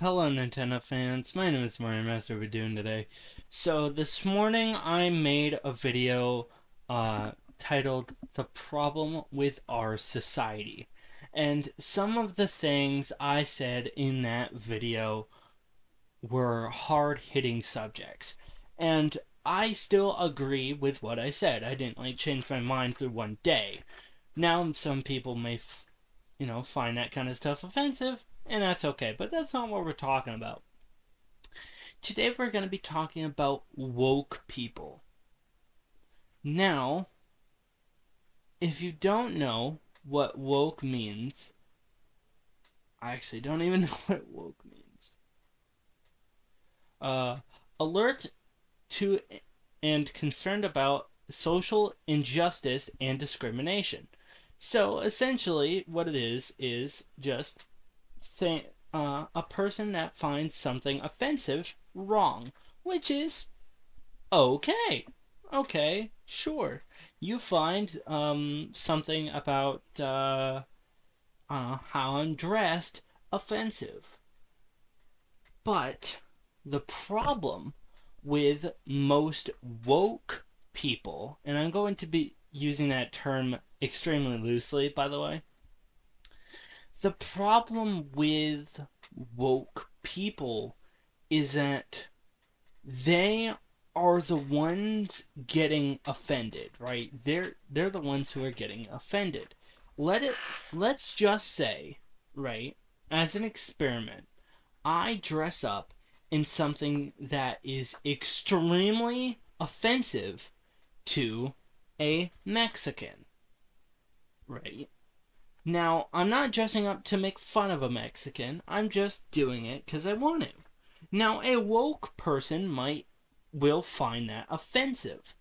Hello, Nintendo fans. My name is Mario Master. What are we doing today? So this morning I made a video titled "The Problem with Our Society," and some of the things I said in that video were hard-hitting subjects, and I still agree with what I said. I didn't change my mind through one day. Now some people may find that kind of stuff offensive, and that's okay. But that's not what we're talking about. Today we're going to be talking about woke people. Now, if you don't know what woke means, I actually don't even know what woke means. Uh, Alert to and concerned about social injustice and discrimination. So essentially, what it is just a person that finds something offensive wrong, which is okay. Okay, sure. You find something about how I'm dressed offensive. But the problem with most woke people, and I'm going to be using that term extremely loosely, by the way. The problem with woke people is that they are the ones getting offended, right? They're the ones who are getting offended. Let's just say, right, as an experiment, I dress up in something that is extremely offensive to a Mexican, right? Now, I'm not dressing up to make fun of a Mexican. I'm just doing it because I want to. Now, a woke person will find that offensive.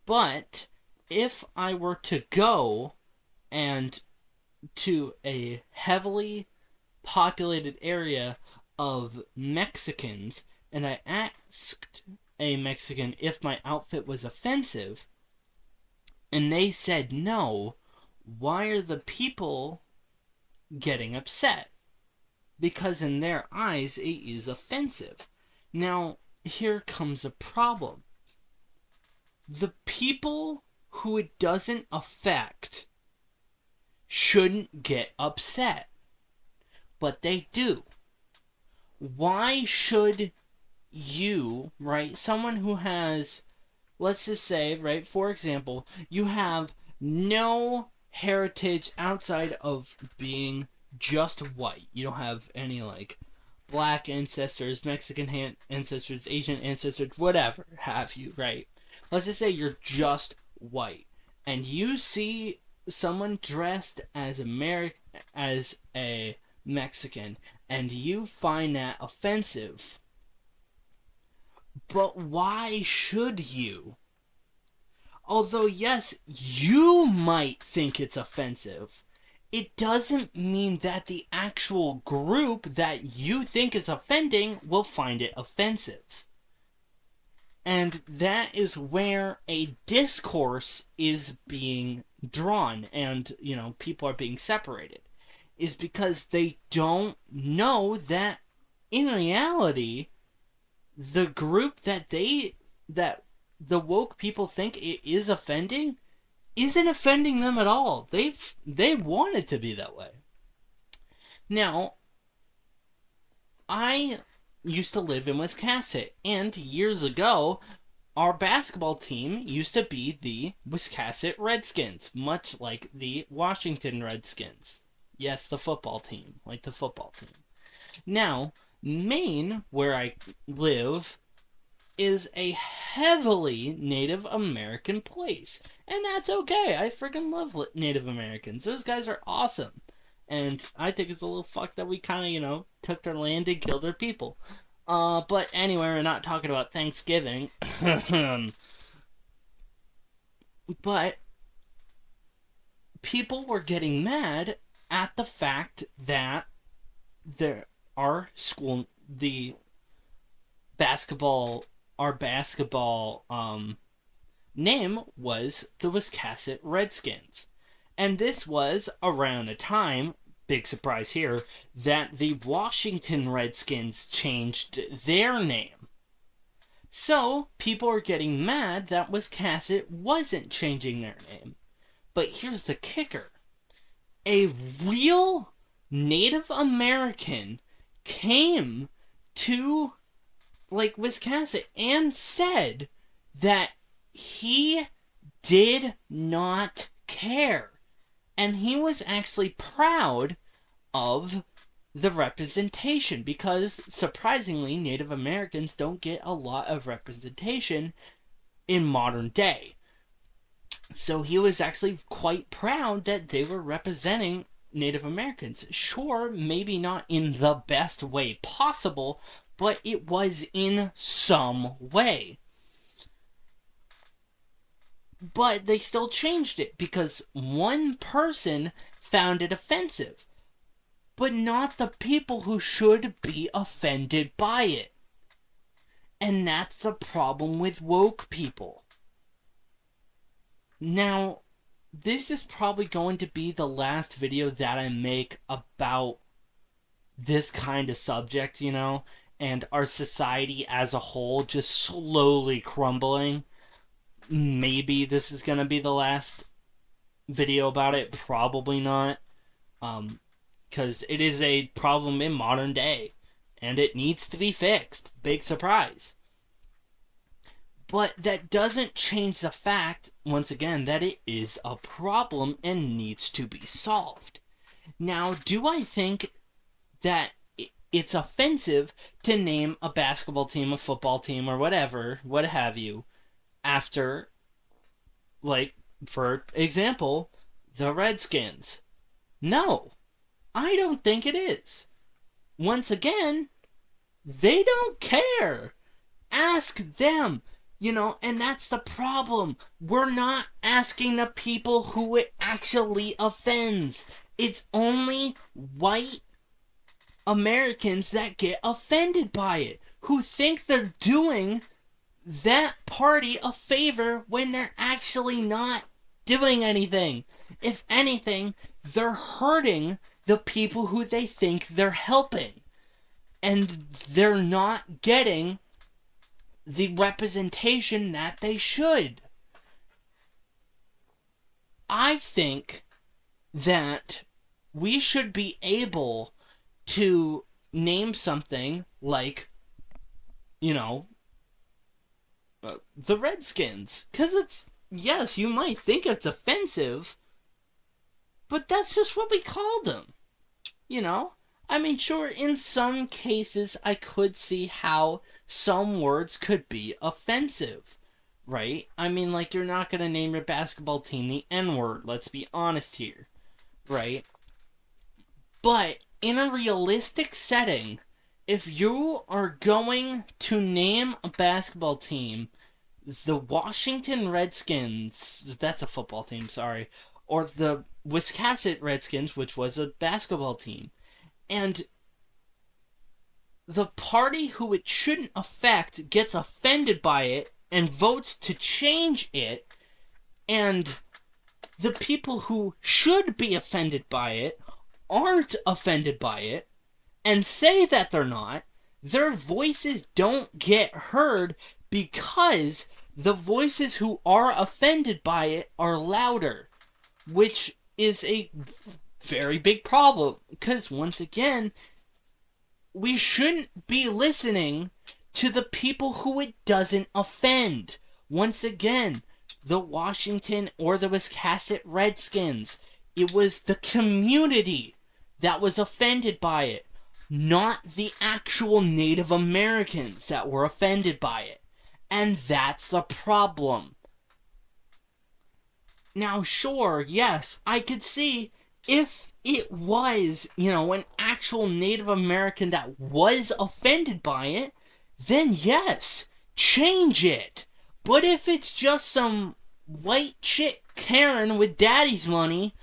But if I were to go and to a heavily populated area of Mexicans and I asked a Mexican if my outfit was offensive and they said no, why are the people getting upset? Because in their eyes it is offensive. Now, here comes a problem. The people who it doesn't affect shouldn't get upset, but they do. Why should you, right? Someone who has, let's just say, right, for example, you have no heritage outside of being just white. You don't have any, black ancestors, Mexican ancestors, Asian ancestors, whatever have you, right? Let's just say you're just white, and you see someone dressed as as a Mexican, and you find that offensive. But why should you? Although, yes, you might think it's offensive, it doesn't mean that the actual group that you think is offending will find it offensive. And that is where a discourse is being drawn and, people are being separated. Is because they don't know that in reality, the group that the woke people think it is offending isn't offending them at all. They want it to be that way. Now, I used to live in Wiscasset, and years ago, our basketball team used to be the Wiscasset Redskins, much like the Washington Redskins. Yes, the football team, like the football team. Now, Maine, where I live, is a heavily Native American place. And that's okay. I freaking love Native Americans. Those guys are awesome. And I think it's a little fucked that we kind of, took their land and killed their people. But anyway, we're not talking about Thanksgiving. But people were getting mad at the fact that our school, the basketball, our basketball name was the Wiscasset Redskins. And this was around a time big surprise here, that the Washington Redskins changed their name. So, people are getting mad that Wiscasset wasn't changing their name. But here's the kicker. A real Native American came to, Wiscasset and said that he did not care. And he was actually proud of the representation because, surprisingly, Native Americans don't get a lot of representation in modern day. So he was actually quite proud that they were representing Native Americans. Sure, maybe not in the best way possible, but it was in some way. But they still changed it because one person found it offensive, but not the people who should be offended by it. And that's the problem with woke people. Now, this is probably going to be the last video that I make about this kind of subject, and our society as a whole just slowly crumbling. Maybe this is going to be the last video about it. Probably not. Because it is a problem in modern day. And it needs to be fixed. Big surprise. But that doesn't change the fact, once again, that it is a problem and needs to be solved. Now, do I think that it's offensive to name a basketball team, a football team, or whatever, what have you, after, for example, the Redskins? No, I don't think it is. Once again, they don't care. Ask them, and that's the problem. We're not asking the people who it actually offends. It's only white Americans that get offended by it, who think they're doing that party a favor when they're actually not doing anything. If anything, they're hurting the people who they think they're helping. And they're not getting the representation that they should. I think that we should be able to name something like, the Redskins. Because it's, yes, you might think it's offensive, but that's just what we called them. I mean, sure, in some cases, I could see how some words could be offensive, right? I mean, you're not going to name your basketball team the N-word, let's be honest here, right? But in a realistic setting, if you are going to name a basketball team the Washington Redskins, that's a football team, sorry, or the Wiscasset Redskins, which was a basketball team, and the party who it shouldn't affect gets offended by it and votes to change it, and the people who should be offended by it aren't offended by it and say that they're not, their voices don't get heard because the voices who are offended by it are louder, which is a very big problem, because once again, we shouldn't be listening to the people who it doesn't offend. Once again, the Washington or the Wiscasset Redskins, it was the community that was offended by it, not the actual Native Americans that were offended by it. And that's the problem. Now, sure, yes, I could see if it was, an actual Native American that was offended by it, then yes, change it. But if it's just some white chick Karen with daddy's money,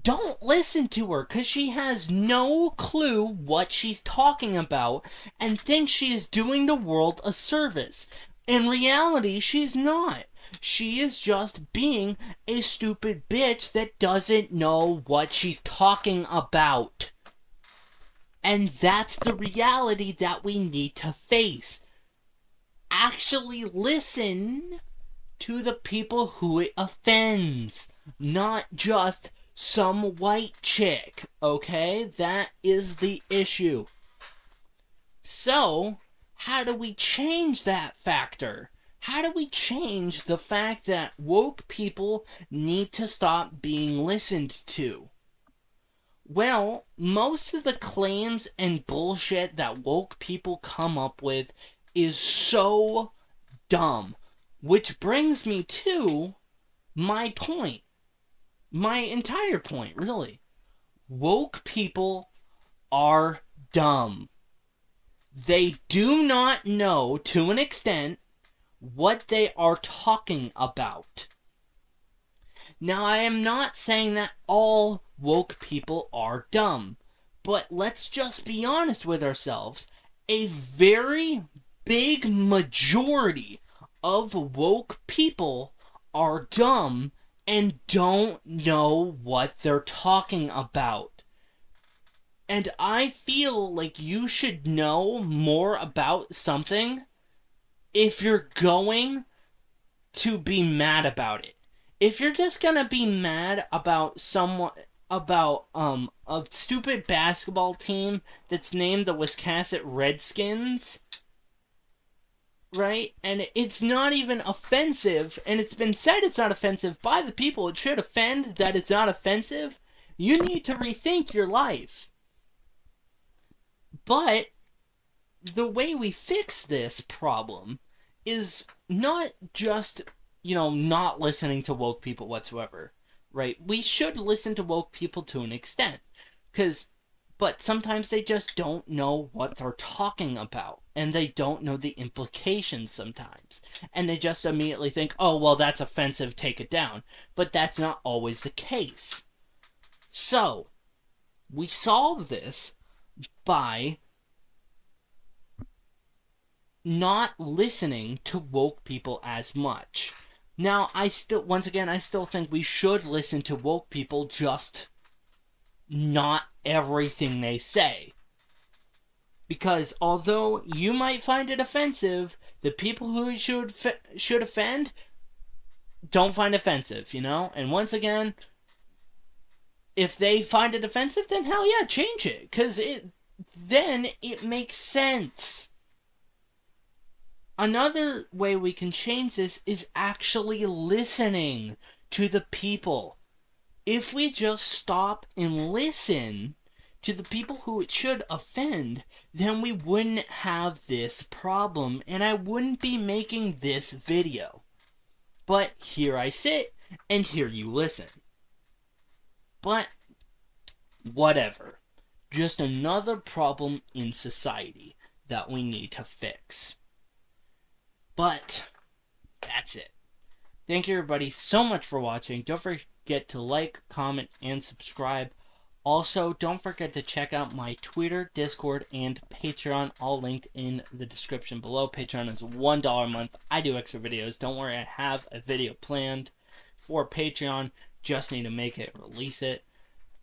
don't listen to her, because she has no clue what she's talking about and thinks she is doing the world a service. In reality, she's not. She is just being a stupid bitch that doesn't know what she's talking about. And that's the reality that we need to face. Actually listen to the people who it offends, not just some white chick, okay? That is the issue. So, how do we change that factor? How do we change the fact that woke people need to stop being listened to? Well, most of the claims and bullshit that woke people come up with is so dumb. Which brings me to my point. My entire point, really. Woke people are dumb. They do not know, to an extent, what they are talking about. Now, I am not saying that all woke people are dumb, but let's just be honest with ourselves. A very big majority of woke people are dumb and don't know what they're talking about. And I feel like you should know more about something if you're going to be mad about it. If you're just gonna be mad about a stupid basketball team that's named the Wisconsin Redskins, right? And it's not even offensive, and it's been said it's not offensive by the people it should offend that it's not offensive, you need to rethink your life. But the way we fix this problem is not just, not listening to woke people whatsoever, right? We should listen to woke people to an extent, but sometimes they just don't know what they're talking about, and they don't know the implications sometimes, and they just immediately think, oh, well, that's offensive, take it down. But that's not always the case. So, we solve this by not listening to woke people as much. Now, I still think we should listen to woke people, just not everything they say. Because although you might find it offensive, the people who should offend don't find offensive, And once again, if they find it offensive, then hell yeah, change it. Because then it makes sense. Another way we can change this is actually listening to the people. If we just stop and listen to the people who it should offend, then we wouldn't have this problem, and I wouldn't be making this video. But here I sit, and here you listen. But, whatever. Just another problem in society that we need to fix. But, that's it. Thank you everybody so much for watching. Don't forget to like, comment, and subscribe. Also, don't forget to check out my Twitter, Discord, and Patreon, all linked in the description below. Patreon is $1 a month. I do extra videos. Don't worry, I have a video planned for Patreon. Just need to make it, release it.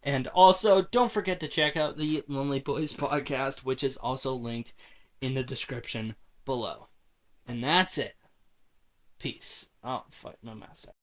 And also, don't forget to check out the Lonely Boys podcast, which is also linked in the description below. And that's it. Peace. Oh, fuck, my mouse died.